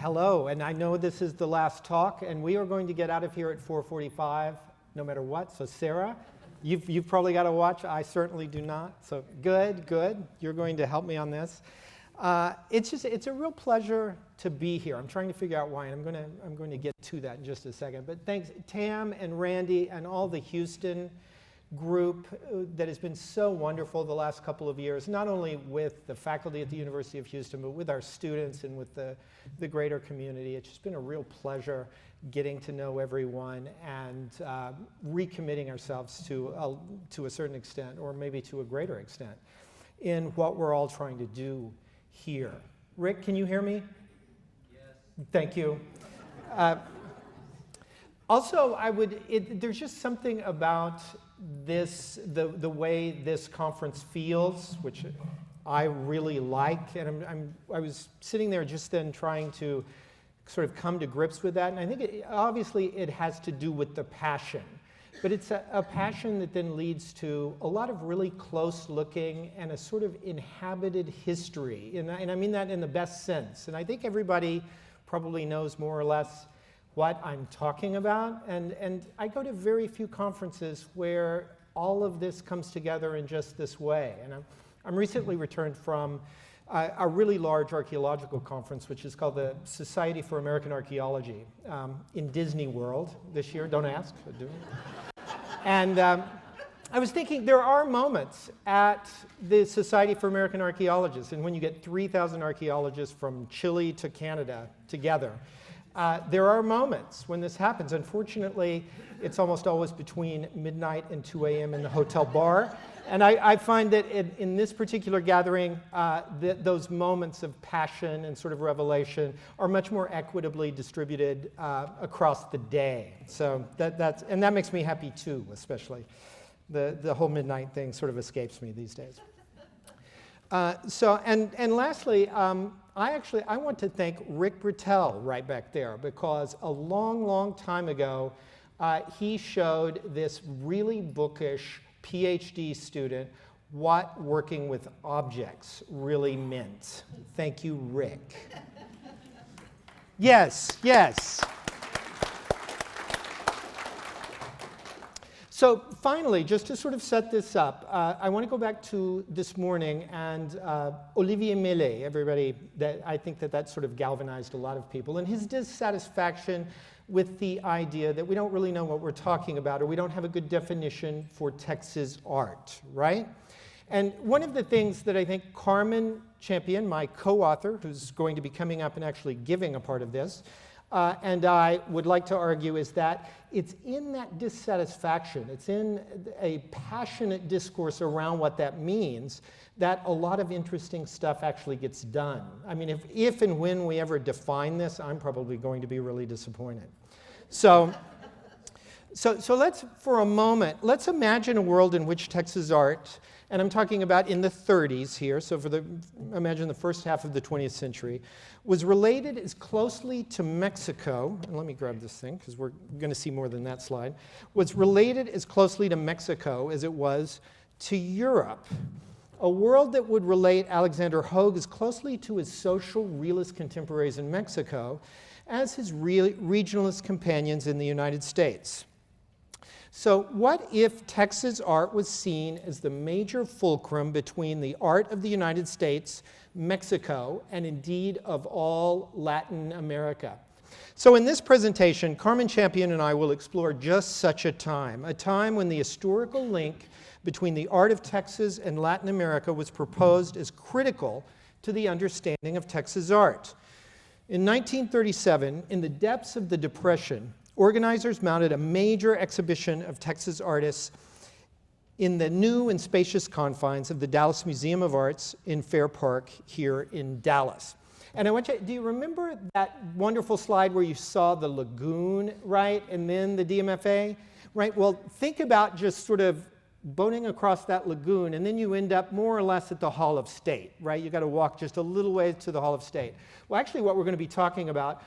Hello, and I know this is the last talk, and we are going to get out of here at 4:45, no matter what. So Sarah, you've probably got to watch. I certainly do not. So good. You're going to help me on this. It's a real pleasure to be here. I'm trying to figure out why, and I'm going to get to that in just a second. But thanks, Tam and Randy and all the Houston group that has been so wonderful the last couple of years, not only with the faculty at the University of Houston, but with our students and with the greater community. It's just been a real pleasure getting to know everyone and recommitting ourselves to a certain extent, or maybe to a greater extent, in what we're all trying to do here. Rick, can you hear me? Yes. Thank you. Also, there's just something about this, the way this conference feels, which I really like, and I was sitting there just then trying to sort of come to grips with that, and I think obviously it has to do with the passion, but it's a passion that then leads to a lot of really close looking and a sort of inhabited history, and I mean that in the best sense, and I think everybody probably knows more or less what I'm talking about, and I go to very few conferences where all of this comes together in just this way. And I'm recently returned from a really large archaeological conference, which is called the Society for American Archaeology in Disney World this year. Don't ask. And I was thinking there are moments at the Society for American Archaeologists, and when you get 3,000 archaeologists from Chile to Canada together, there are moments when this happens. Unfortunately, it's almost always between midnight and 2 a.m. in the hotel bar. And I find that in this particular gathering, those moments of passion and sort of revelation are much more equitably distributed across the day. So that makes me happy too, especially. The whole midnight thing sort of escapes me these days. And lastly, I want to thank Rick Britell right back there, because a long time ago, he showed this really bookish PhD student what working with objects really meant. Thank you, Rick. Yes. So finally, just to sort of set this up, I want to go back to this morning and Olivier Millet, everybody, I think that sort of galvanized a lot of people, and his dissatisfaction with the idea that we don't really know what we're talking about, or we don't have a good definition for Texas art, right? And one of the things that I think Carmen Champion, my co-author, who's going to be coming up and actually giving a part of this, and I would like to argue is that it's in that dissatisfaction, it's in a passionate discourse around what that means, that a lot of interesting stuff actually gets done. I mean, if and when we ever define this, I'm probably going to be really disappointed. So let's, for a moment, let's imagine a world in which Texas art, and I'm talking about in the 30s here, so imagine the first half of the 20th century, was related as closely to Mexico, and let me grab this thing because we're going to see more than that slide, was related as closely to Mexico as it was to Europe. A world that would relate Alexander Hogue as closely to his social realist contemporaries in Mexico as his regionalist companions in the United States. So what if Texas art was seen as the major fulcrum between the art of the United States, Mexico, and indeed of all Latin America? So in this presentation, Carmen Champion and I will explore just such a time when the historical link between the art of Texas and Latin America was proposed as critical to the understanding of Texas art. In 1937, in the depths of the Depression, organizers mounted a major exhibition of Texas artists in the new and spacious confines of the Dallas Museum of Arts in Fair Park here in Dallas. And I want you, do you remember that wonderful slide where you saw the lagoon, right, and then the DMFA, right? Well, think about just sort of boating across that lagoon, and then you end up more or less at the Hall of State, right? You got to walk just a little way to the Hall of State. Well, actually, what we're going to be talking about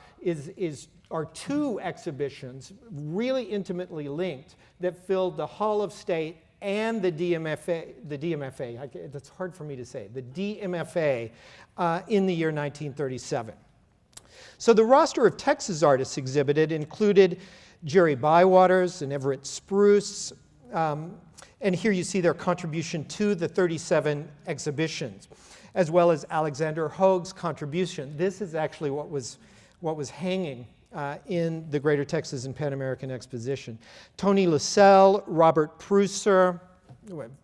are two exhibitions really intimately linked that filled the Hall of State and the DMFA, that's hard for me to say, the DMFA in the year 1937. So the roster of Texas artists exhibited included Jerry Bywater's and Everett Spruce, and here you see their contribution to the 37 exhibitions, as well as Alexander Hoag's contribution. This is actually what was hanging in the Greater Texas and Pan American Exposition. Tony Lascelles, Robert Preusser,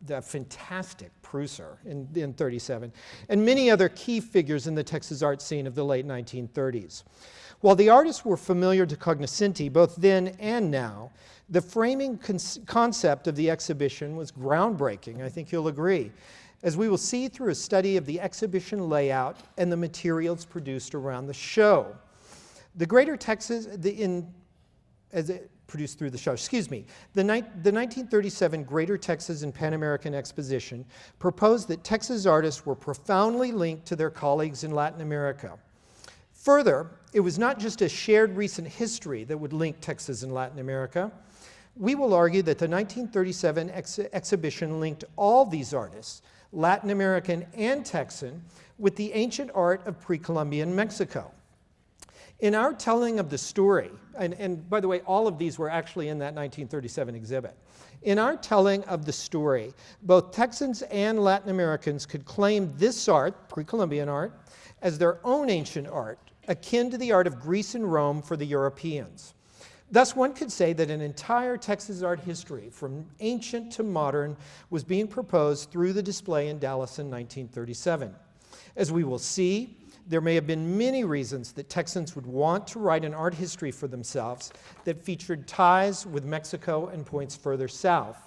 the fantastic Preusser in 37, and many other key figures in the Texas art scene of the late 1930s. While the artists were familiar to cognoscenti both then and now, the framing concept of the exhibition was groundbreaking, I think you'll agree, as we will see through a study of the exhibition layout and the materials produced around the show. The Greater Texas, produced through the show, excuse me. The 1937 Greater Texas and Pan American Exposition proposed that Texas artists were profoundly linked to their colleagues in Latin America. Further, it was not just a shared recent history that would link Texas and Latin America. We will argue that the 1937 exhibition linked all these artists, Latin American and Texan, with the ancient art of pre-Columbian Mexico. In our telling of the story, and by the way, all of these were actually in that 1937 exhibit. In our telling of the story, both Texans and Latin Americans could claim this art, pre-Columbian art, as their own ancient art, akin to the art of Greece and Rome for the Europeans. Thus, one could say that an entire Texas art history, from ancient to modern, was being proposed through the display in Dallas in 1937. As we will see, there may have been many reasons that Texans would want to write an art history for themselves that featured ties with Mexico and points further south.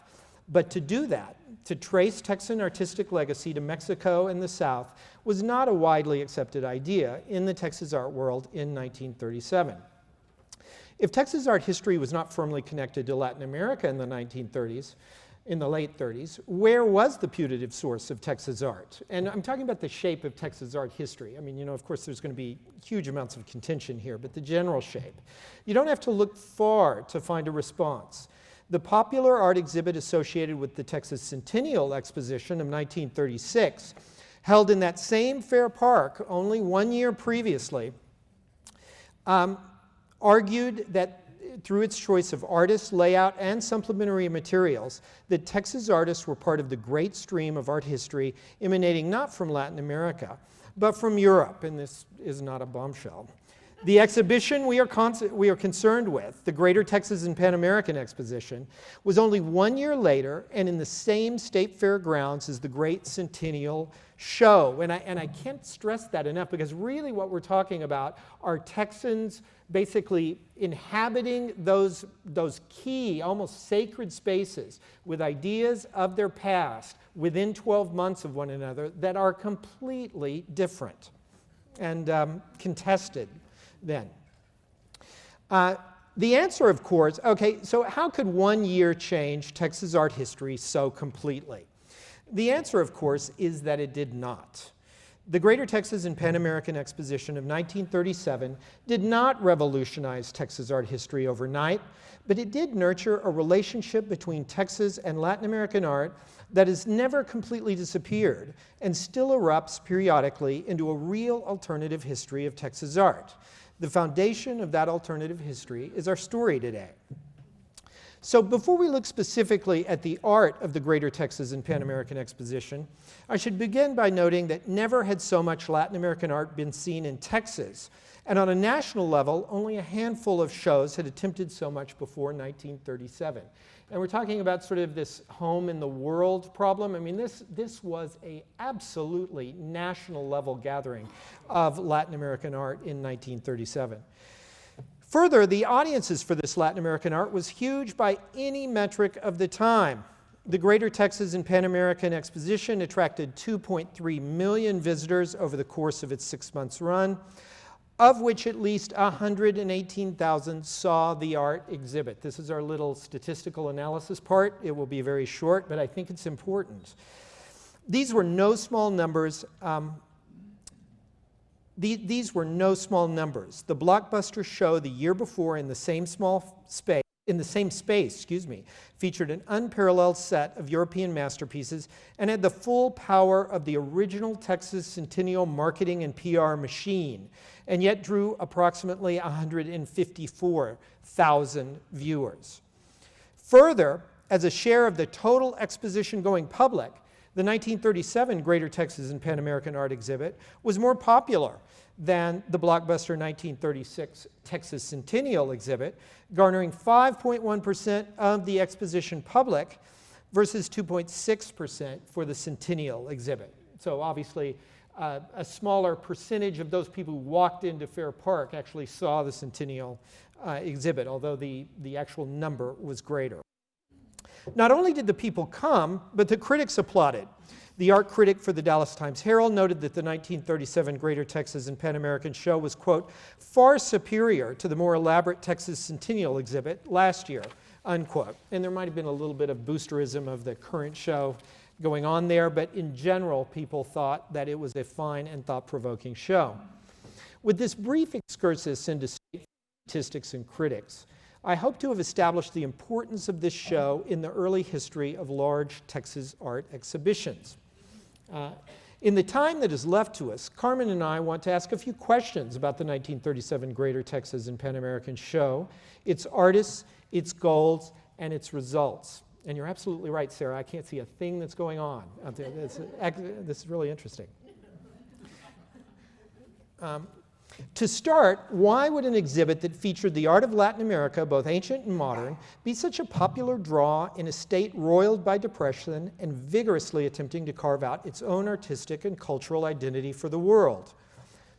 But to do that, to trace Texan artistic legacy to Mexico and the South, was not a widely accepted idea in the Texas art world in 1937. If Texas art history was not firmly connected to Latin America in the 1930s, in the late 30s, where was the putative source of Texas art? And I'm talking about the shape of Texas art history. I mean, you know, of course, there's going to be huge amounts of contention here, but the general shape. You don't have to look far to find a response. The popular art exhibit associated with the Texas Centennial Exposition of 1936, held in that same fair park only 1 year previously, argued that through its choice of artists, layout, and supplementary materials, that Texas artists were part of the great stream of art history emanating not from Latin America, but from Europe, and this is not a bombshell. The exhibition we are concerned with, the Greater Texas and Pan American Exposition, was only 1 year later and in the same state fair grounds as the Great Centennial Show. And I can't stress that enough, because really what we're talking about are Texans basically inhabiting those key, almost sacred spaces with ideas of their past within 12 months of one another that are completely different and contested then. The answer, of course, okay, so how could 1 year change Texas art history so completely? The answer, of course, is that it did not. The Greater Texas and Pan American Exposition of 1937 did not revolutionize Texas art history overnight, but it did nurture a relationship between Texas and Latin American art that has never completely disappeared and still erupts periodically into a real alternative history of Texas art. The foundation of that alternative history is our story today. So before we look specifically at the art of the Greater Texas and Pan American Exposition, I should begin by noting that never had so much Latin American art been seen in Texas, and on a national level, only a handful of shows had attempted so much before 1937. And we're talking about sort of this home in the world problem. I mean, this was a absolutely national level gathering of Latin American art in 1937. Further, the audiences for this Latin American art was huge by any metric of the time. The Greater Texas and Pan American Exposition attracted 2.3 million visitors over the course of its 6 months run, of which at least 118,000 saw the art exhibit. This is our little statistical analysis part. It will be very short, but I think it's important. These were no small numbers. These were no small numbers. The blockbuster show the year before in the same small space in the same space, featured an unparalleled set of European masterpieces and had the full power of the original Texas Centennial marketing and PR machine, and yet drew approximately 154,000 viewers. Further, as a share of the total exposition going public, the 1937 Greater Texas and Pan American Art Exhibit was more popular than the blockbuster 1936 Texas Centennial exhibit, garnering 5.1% of the exposition public versus 2.6% for the Centennial exhibit. So obviously, a smaller percentage of those people who walked into Fair Park actually saw the Centennial exhibit, although the actual number was greater. Not only did the people come, but the critics applauded. The art critic for the Dallas Times-Herald noted that the 1937 Greater Texas and Pan American show was, quote, far superior to the more elaborate Texas Centennial exhibit last year, unquote. And there might have been a little bit of boosterism of the current show going on there, but in general, people thought that it was a fine and thought-provoking show. With this brief excursus into statistics and critics, I hope to have established the importance of this show in the early history of large Texas art exhibitions. In the time that is left to us, Carmen and I want to ask a few questions about the 1937 Greater Texas and Pan American show, its artists, its goals, and its results. And you're absolutely right, Sarah. I can't see a thing that's going on out there. This is really interesting. To start, why would an exhibit that featured the art of Latin America, both ancient and modern, be such a popular draw in a state roiled by depression and vigorously attempting to carve out its own artistic and cultural identity for the world?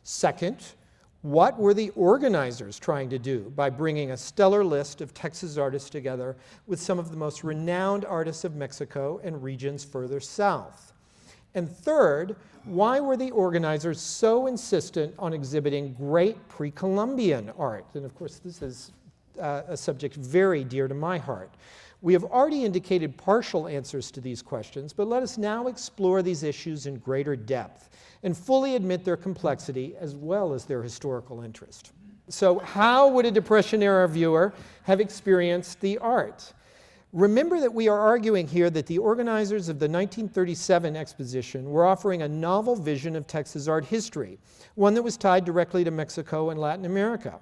Second, what were the organizers trying to do by bringing a stellar list of Texas artists together with some of the most renowned artists of Mexico and regions further south? And third, why were the organizers so insistent on exhibiting great pre-Columbian art? And of course, this is a subject very dear to my heart. We have already indicated partial answers to these questions, but let us now explore these issues in greater depth and fully admit their complexity as well as their historical interest. So how would a Depression-era viewer have experienced the art? Remember that we are arguing here that the organizers of the 1937 exposition were offering a novel vision of Texas art history, one that was tied directly to Mexico and Latin America.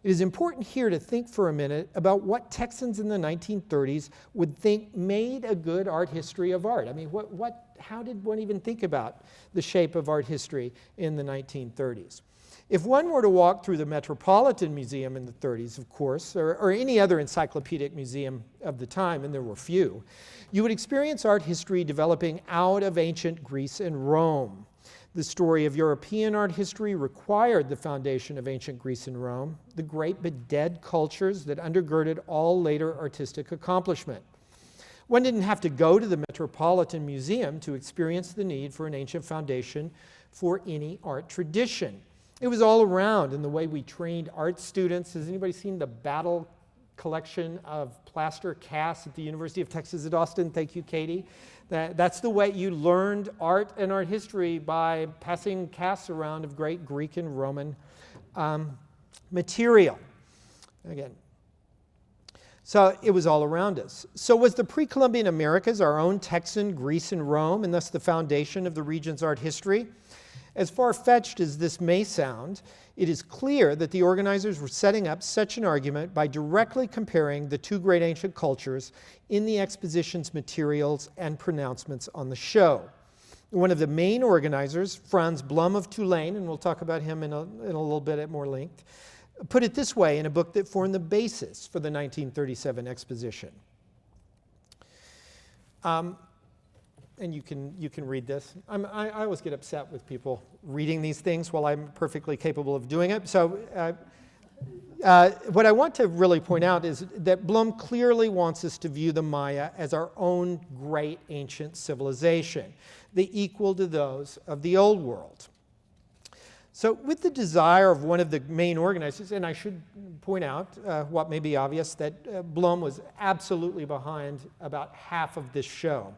It is important here to think for a minute about what Texans in the 1930s would think made a good art history of art. I mean, how did one even think about the shape of art history in the 1930s? If one were to walk through the Metropolitan Museum in the 30s, of course, or any other encyclopedic museum of the time, and there were few, you would experience art history developing out of ancient Greece and Rome. The story of European art history required the foundation of ancient Greece and Rome, the great but dead cultures that undergirded all later artistic accomplishment. One didn't have to go to the Metropolitan Museum to experience the need for an ancient foundation for any art tradition. It was all around in the way we trained art students. Has anybody seen the Battle collection of plaster casts at the University of Texas at Austin? Thank you, Katie. That's the way you learned art and art history, by passing casts around of great Greek and Roman material. Again, so it was all around us. So was the pre-Columbian Americas our own Texan, Greece, and Rome, and thus the foundation of the region's art history? As far-fetched as this may sound, it is clear that the organizers were setting up such an argument by directly comparing the two great ancient cultures in the exposition's materials and pronouncements on the show. One of the main organizers, Franz Blum of Tulane, and we'll talk about him in a little bit at more length, put it this way in a book that formed the basis for the 1937 exposition. And you can read this. I always get upset with people reading these things while I'm perfectly capable of doing it. So what I want to really point out is that Blum clearly wants us to view the Maya as our own great ancient civilization, the equal to those of the Old World. So with the desire of one of the main organizers, and I should point out what may be obvious, that Blum was absolutely behind about half of this show.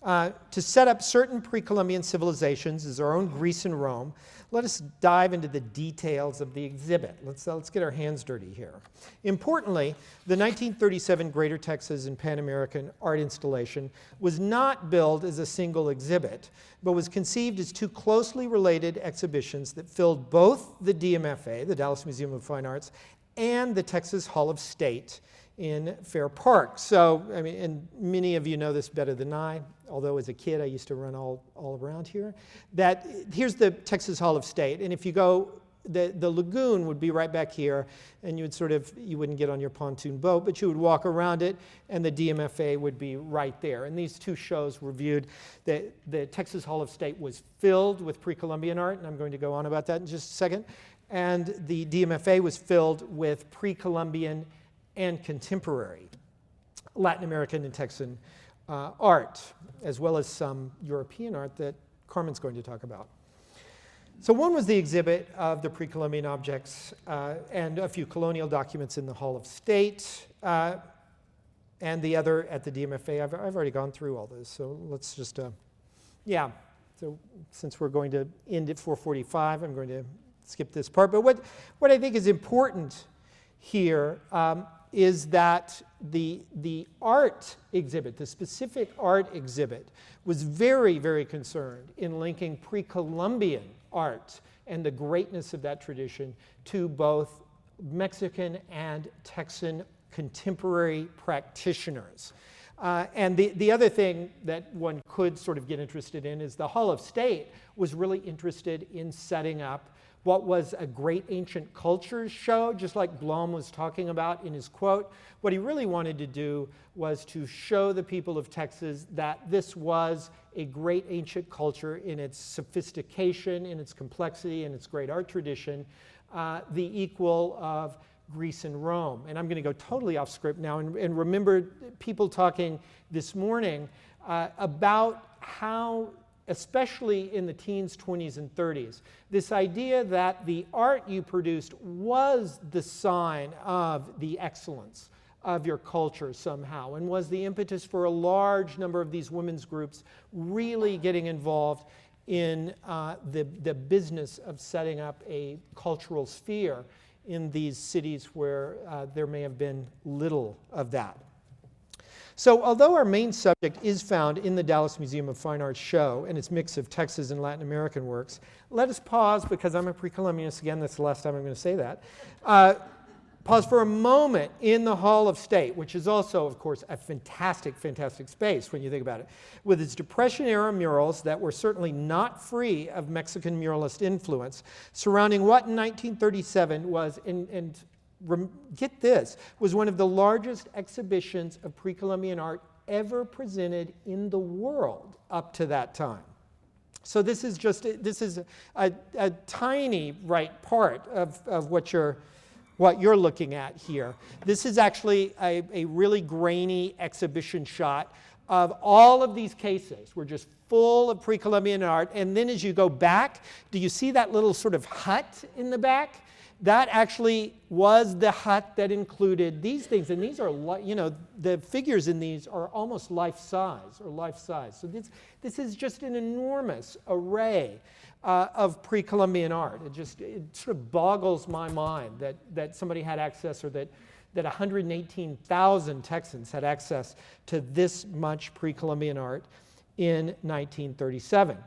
to set up certain pre-Columbian civilizations as our own Greece and Rome. Let us dive into the details of the exhibit. Let's get our hands dirty here. Importantly, the 1937 Greater Texas and Pan American art installation was not billed as a single exhibit, but was conceived as two closely related exhibitions that filled both the DMFA, the Dallas Museum of Fine Arts, and the Texas Hall of State in Fair Park. So, I mean, and many of you know this better than I, although as a kid I used to run all around here, that here's the Texas Hall of State, and if you go, the lagoon would be right back here, and you wouldn't get on your pontoon boat, but you would walk around it, and the DMFA would be right there. And these two shows were viewed. The Texas Hall of State was filled with pre-Columbian art, and I'm going to go on about that in just a second, and the DMFA was filled with pre-Columbian and contemporary Latin American and Texan art, as well as some European art that Carmen's going to talk about. So one was the exhibit of the pre-Columbian objects and a few colonial documents in the Hall of State, and the other at the DMFA. I've already gone through all those, so let's just, so since we're going to end at 4:45, I'm going to skip this part. But what I think is important here is that the art exhibit, the specific art exhibit, was very, very concerned in linking pre-Columbian art and the greatness of that tradition to both Mexican and Texan contemporary practitioners. And the other thing that one could sort of get interested in is the Hall of State was really interested in setting up what was a great ancient cultures show, just like Blom was talking about in his quote. What he really wanted to do was to show the people of Texas that this was a great ancient culture in its sophistication, in its complexity, in its great art tradition, the equal of Greece and Rome. And I'm going to go totally off script now and remember people talking this morning about how, especially in the teens, 20s, and 30s, this idea that the art you produced was the sign of the excellence of your culture somehow, and was the impetus for a large number of these women's groups really getting involved in the business of setting up a cultural sphere in these cities where there may have been little of that. So although our main subject is found in the Dallas Museum of Fine Arts show and its mix of Texas and Latin American works, let us pause, because I'm a pre-Columbianist again, that's the last time I'm going to say that, pause for a moment in the Hall of State, which is also, of course, a fantastic, fantastic space when you think about it, with its Depression-era murals that were certainly not free of Mexican muralist influence, surrounding what in 1937 was, get this, was one of the largest exhibitions of pre-Columbian art ever presented in the world up to that time. So this is a tiny part of what you're looking at here. This is actually a really grainy exhibition shot of all of these cases. We're just full of pre-Columbian art. And then as you go back, do you see that little sort of hut in the back? That actually was the hut that included these things. And these are, the figures in these are almost life-size. So this is just an enormous array of pre-Columbian art. It sort of boggles my mind that somebody had access, or that 118,000 Texans had access to this much pre-Columbian art in 1937.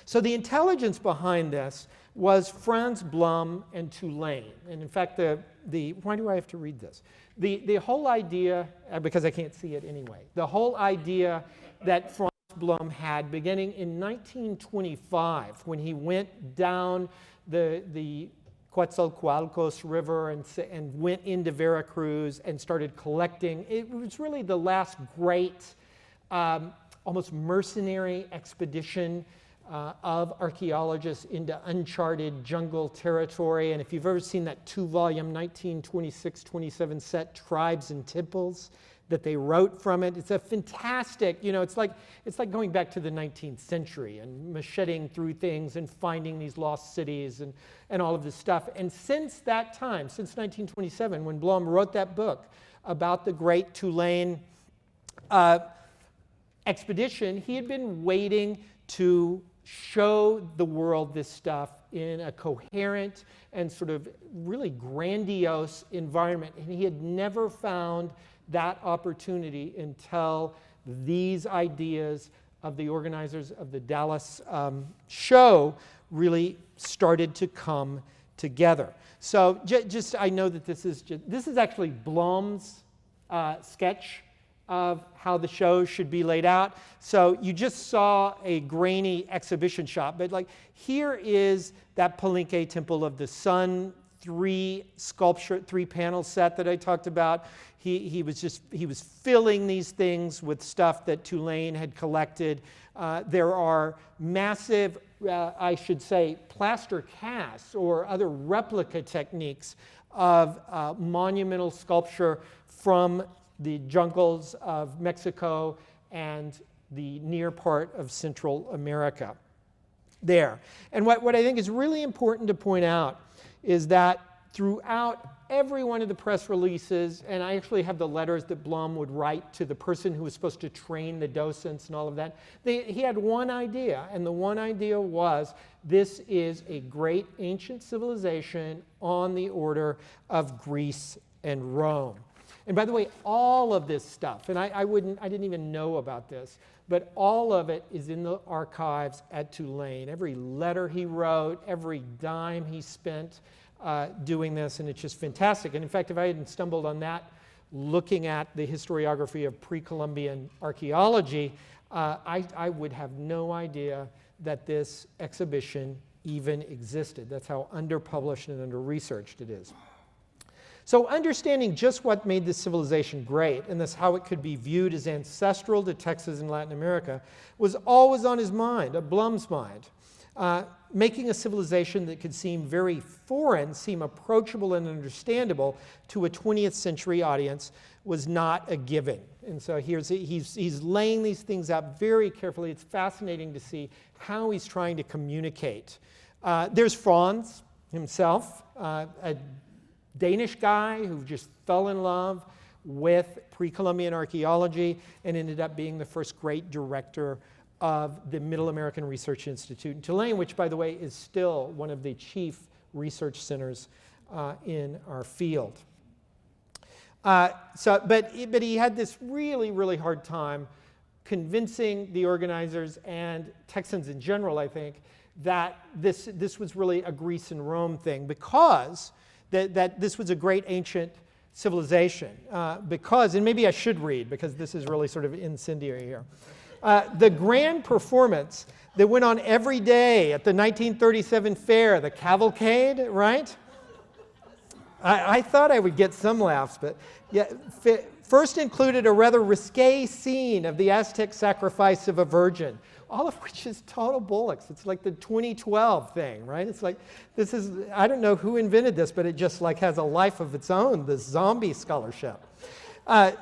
So the intelligence behind this was Franz Blum and Tulane. And in fact, why do I have to read this? The whole idea, because I can't see it anyway, the whole idea that Franz Blum had beginning in 1925, when he went down the Coatzacoalcos River and went into Veracruz and started collecting. It was really the last great, almost mercenary expedition of archaeologists into uncharted jungle territory. And if you've ever seen that 2-volume 1926-27 set, Tribes and Temples, that they wrote from it, it's a fantastic, it's like going back to the 19th century and macheting through things and finding these lost cities and all of this stuff. And since that time, since 1927, when Blum wrote that book about the great Tulane Expedition, he had been waiting to show the world this stuff in a coherent and sort of really grandiose environment. And he had never found that opportunity until these ideas of the organizers of the Dallas show really started to come together. So just I know that this is actually Blum's sketch of how the show should be laid out. So you just saw a grainy exhibition shot, but like here is that Palenque Temple of the Sun 3-panel set that I talked about. He was filling these things with stuff that Tulane had collected. There are massive, I should say, plaster casts or other replica techniques of monumental sculpture from the jungles of Mexico and the near part of Central America there. And what I think is really important to point out is that throughout every one of the press releases, and I actually have the letters that Blum would write to the person who was supposed to train the docents and all of that, he had one idea, and the one idea was this is a great ancient civilization on the order of Greece and Rome. And by the way, all of this stuff, and I didn't even know about this, but all of it is in the archives at Tulane. Every letter he wrote, every dime he spent doing this, and it's just fantastic. And in fact, if I hadn't stumbled on that, looking at the historiography of pre-Columbian archaeology, I would have no idea that this exhibition even existed. That's how underpublished and under-researched it is. So understanding just what made this civilization great and thus how it could be viewed as ancestral to Texas and Latin America was always on his mind, at Blum's mind. Making a civilization that could seem very foreign, seem approachable and understandable to a 20th century audience was not a given. And so he's laying these things out very carefully. It's fascinating to see how he's trying to communicate. There's Franz himself, a Danish guy who just fell in love with pre-Columbian archaeology and ended up being the first great director of the Middle American Research Institute in Tulane, which, by the way, is still one of the chief research centers in our field. But he had this really, really hard time convincing the organizers and Texans in general, I think, that this was really a Greece and Rome thing, because that this was a great ancient civilization. And maybe I should read, because this is really sort of incendiary here. The grand performance that went on every day at the 1937 fair, the cavalcade, right? I thought I would get some laughs, but yeah, first included a rather risque scene of the Aztec sacrifice of a virgin, all of which is total bollocks. It's like the 2012 thing, right? It's like, this is, I don't know who invented this, but it just like has a life of its own, this zombie scholarship. And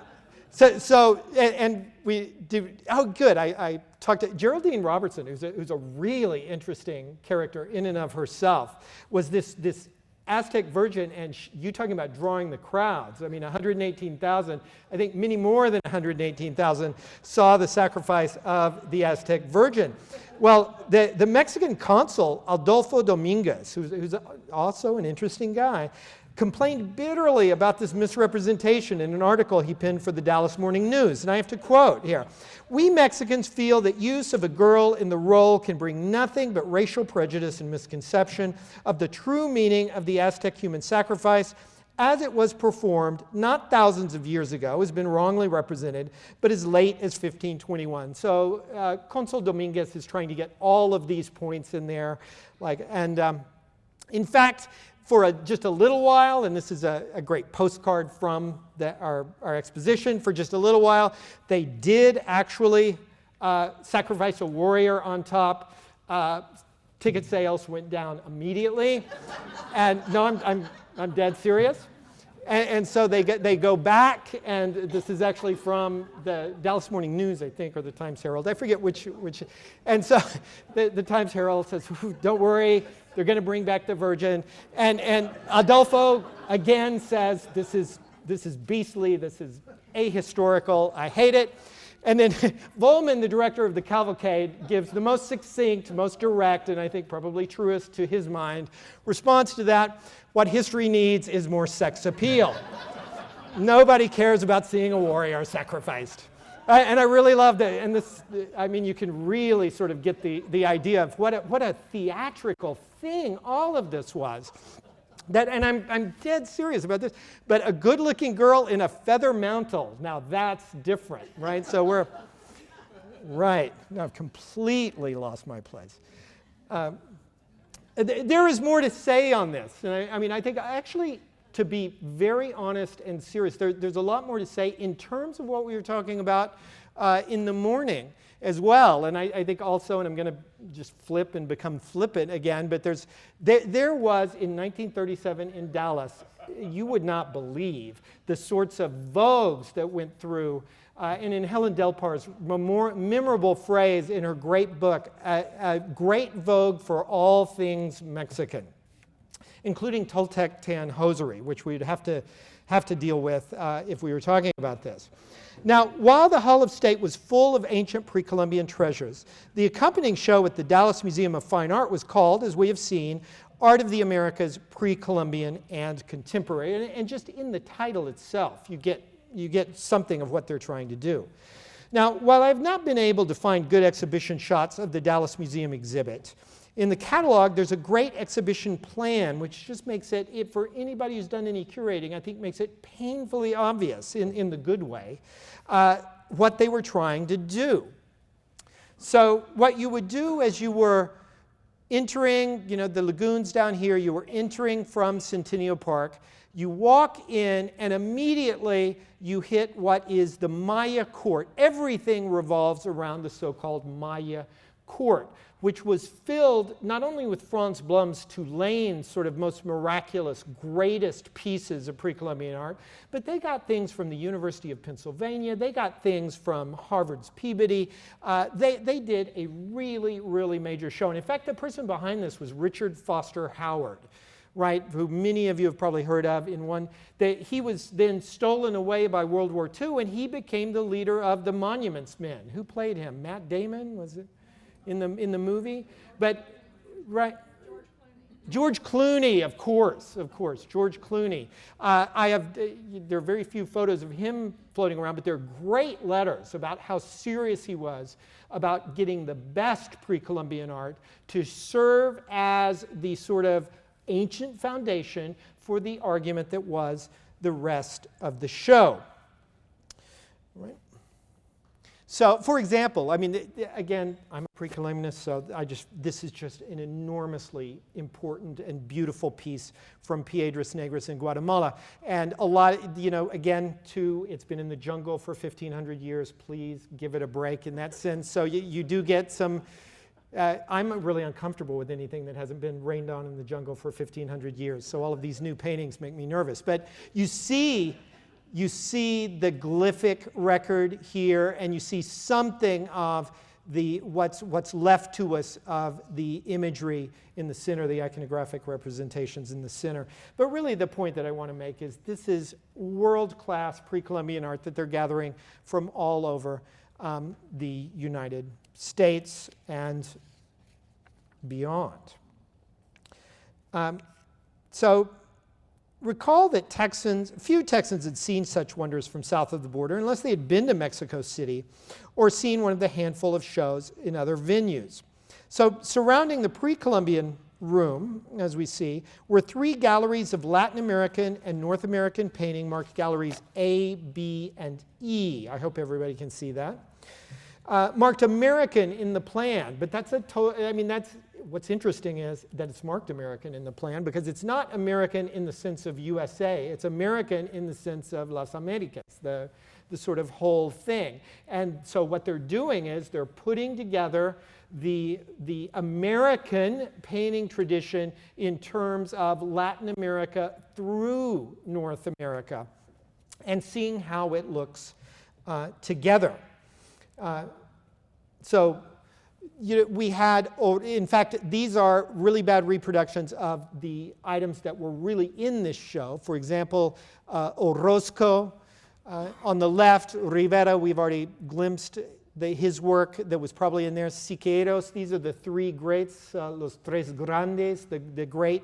we do, oh good, I talked to Geraldine Robertson, who's a really interesting character in and of herself, was this Aztec virgin, and you talking about drawing the crowds. I mean, 118,000, I think many more than 118,000 saw the sacrifice of the Aztec virgin. Well, the Mexican consul, Adolfo Dominguez, who's also an interesting guy, complained bitterly about this misrepresentation in an article he penned for the Dallas Morning News. And I have to quote here: "We Mexicans feel that use of a girl in the role can bring nothing but racial prejudice and misconception of the true meaning of the Aztec human sacrifice as it was performed not thousands of years ago, has been wrongly represented, but as late as 1521. So Consul Dominguez is trying to get all of these points in there. In fact, for just a little while, and this is a great postcard from our exposition, for just a little while, they did actually sacrifice a warrior on top. Ticket sales went down immediately. And no, I'm dead serious. And so they go back, and this is actually from the Dallas Morning News, I think, or the Times Herald. I forget which. And so the Times Herald says, don't worry, they're going to bring back the virgin. And Adolfo again says, this is beastly, this is ahistorical, I hate it. And then Volman, the director of the cavalcade, gives the most succinct, most direct, and I think probably truest to his mind, response to that: what history needs is more sex appeal. Nobody cares about seeing a warrior sacrificed. And I really love that. And this, I mean, you can really sort of get the idea of what a theatrical thing all of this was. That, and I'm dead serious about this, but a good-looking girl in a feather mantle, now that's different, right? So we're, right, I've completely lost my place. There is more to say on this. And I mean, I think actually, to be very honest and serious, there's a lot more to say in terms of what we were talking about in the morning as well. And I think also, and I'm going to just flip and become flippant again, but there was in 1937 in Dallas, you would not believe the sorts of vogues that went through. And in Helen Delpar's memorable phrase in her great book, a great vogue for all things Mexican, including Toltec-tan hosiery, which we'd have to deal with if we were talking about this. Now, while the Hall of State was full of ancient pre-Columbian treasures, the accompanying show at the Dallas Museum of Fine Art was called, as we have seen, Art of the Americas, Pre-Columbian and Contemporary. And just in the title itself, you get something of what they're trying to do. Now, while I've not been able to find good exhibition shots of the Dallas Museum exhibit, in the catalog, there's a great exhibition plan, which just makes it, for anybody who's done any curating, I think makes it painfully obvious, in the good way, what they were trying to do. So what you would do as you were entering, the lagoons down here, you were entering from Centennial Park, you walk in and immediately you hit what is the Maya Court. Everything revolves around the so-called Maya Court, which was filled not only with Franz Blum's Tulane's sort of most miraculous, greatest pieces of pre-Columbian art, but they got things from the University of Pennsylvania, they got things from Harvard's Peabody. They did a really, really major show. And in fact, the person behind this was Richard Foster Howard, right, who many of you have probably heard of. He was then stolen away by World War II, and he became the leader of the Monuments Men. Who played him? Matt Damon, was it? In the movie, but right, George Clooney, of course, George Clooney. There are very few photos of him floating around, but there are great letters about how serious he was about getting the best pre-Columbian art to serve as the sort of ancient foundation for the argument that was the rest of the show. Right. So, for example, I mean, again, I'm a pre-Columbianist, so this is just an enormously important and beautiful piece from Piedras Negras in Guatemala. And a lot, again, too, it's been in the jungle for 1,500 years. Please give it a break in that sense. So you do get some, I'm really uncomfortable with anything that hasn't been rained on in the jungle for 1,500 years. So all of these new paintings make me nervous. But you see the glyphic record here, and you see something of what's left to us of the imagery in the center, the iconographic representations in the center. But really the point that I want to make is this is world-class pre-Columbian art that they're gathering from all over the United States and beyond. So recall that few Texans had seen such wonders from south of the border unless they had been to Mexico City or seen one of the handful of shows in other venues. So surrounding the pre-Columbian room, as we see, were 3 galleries of Latin American and North American painting marked galleries A, B, and E. I hope everybody can see that. Marked American in the plan, but that's what's interesting is that it's marked American in the plan because it's not American in the sense of USA, it's American in the sense of Las Americas, the sort of whole thing. And so what they're doing is they're putting together the American painting tradition in terms of Latin America through North America and seeing how it looks together. We had, in fact, these are really bad reproductions of the items that were really in this show. For example, Orozco, On the left, Rivera, we've already glimpsed his work that was probably in there. Siqueiros, these are the three greats, los tres grandes, the great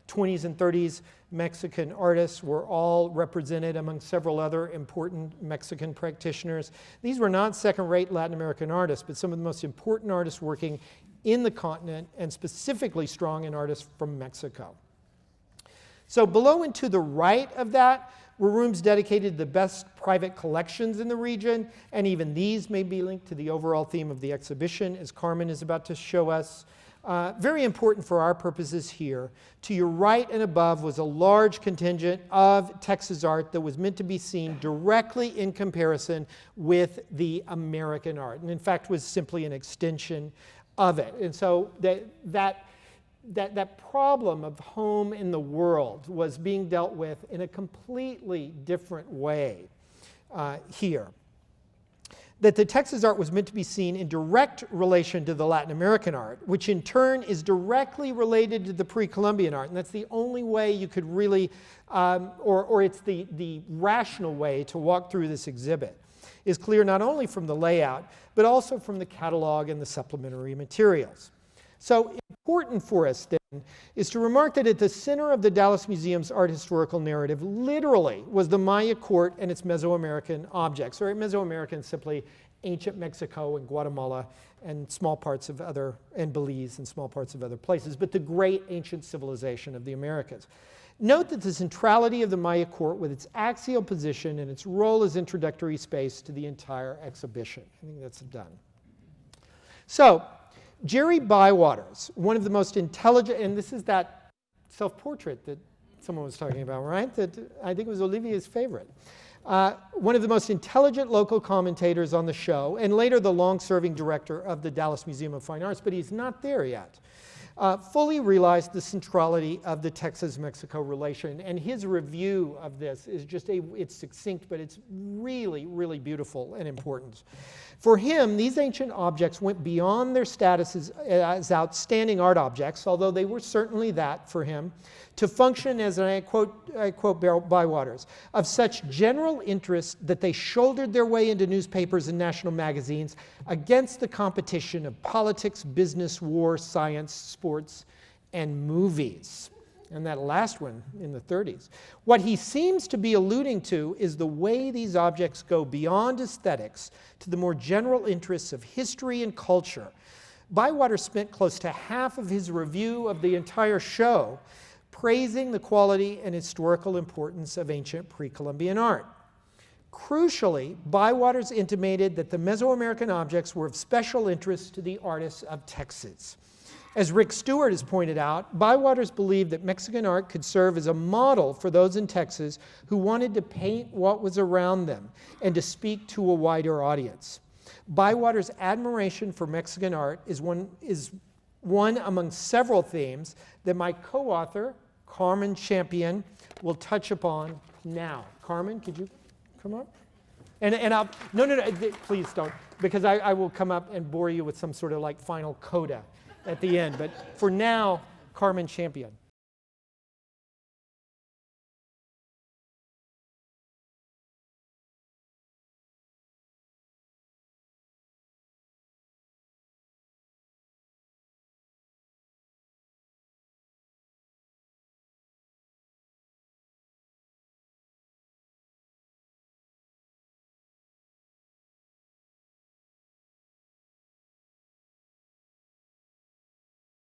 20s and 30s Mexican artists were all represented among several other important Mexican practitioners. These were not second-rate Latin American artists, but some of the most important artists working in the continent, and specifically strong in artists from Mexico. So below and to the right of that were rooms dedicated to the best private collections in the region, and even these may be linked to the overall theme of the exhibition, as Carmen is about to show us. Very important for our purposes here. To your right and above was a large contingent of Texas art that was meant to be seen directly in comparison with the American art, and in fact was simply an extension of it. And so that problem of home in the world was being dealt with in a completely different way here. That the Texas art was meant to be seen in direct relation to the Latin American art, which in turn is directly related to the pre-Columbian art. And that's the only way you could really, or it's the rational way to walk through this exhibit, is clear not only from the layout, but also from the catalog and the supplementary materials. So important for us then is to remark that at the center of the Dallas Museum's art historical narrative literally was the Maya court and its Mesoamerican objects, or Mesoamerican simply ancient Mexico and Guatemala and small parts of other, and Belize and small parts of other places, but the great ancient civilization of the Americas. Note that the centrality of the Maya court with its axial position and its role as introductory space to the entire exhibition. I think that's done. So, Jerry Bywater's, one of the most intelligent, and this is that self-portrait that someone was talking about, right? That I think was Olivier's favorite. One of the most intelligent local commentators on the show, and later the long-serving director of the Dallas Museum of Fine Arts, but he's not there yet, fully realized the centrality of the Texas-Mexico relation. And his review of this is just it's succinct, but it's really, really beautiful and important. For him, these ancient objects went beyond their status as outstanding art objects, although they were certainly that for him, to function as, and I quote Bywater's, of such general interest that they shouldered their way into newspapers and national magazines against the competition of politics, business, war, science, sports, and movies. And that last one in the 30s. What he seems to be alluding to is the way these objects go beyond aesthetics to the more general interests of history and culture. Bywater spent close to half of his review of the entire show praising the quality and historical importance of ancient pre-Columbian art. Crucially, Bywater's intimated that the Mesoamerican objects were of special interest to the artists of Texas. As Rick Stewart has pointed out, Bywater's believed that Mexican art could serve as a model for those in Texas who wanted to paint what was around them and to speak to a wider audience. Bywater's admiration for Mexican art is one among several themes that my co-author, Carmen Champion, will touch upon now. Carmen, could you come up? And I'll, no, please don't, because I will come up and bore you with some sort of like final coda at the end. But for now, Carmen Champion.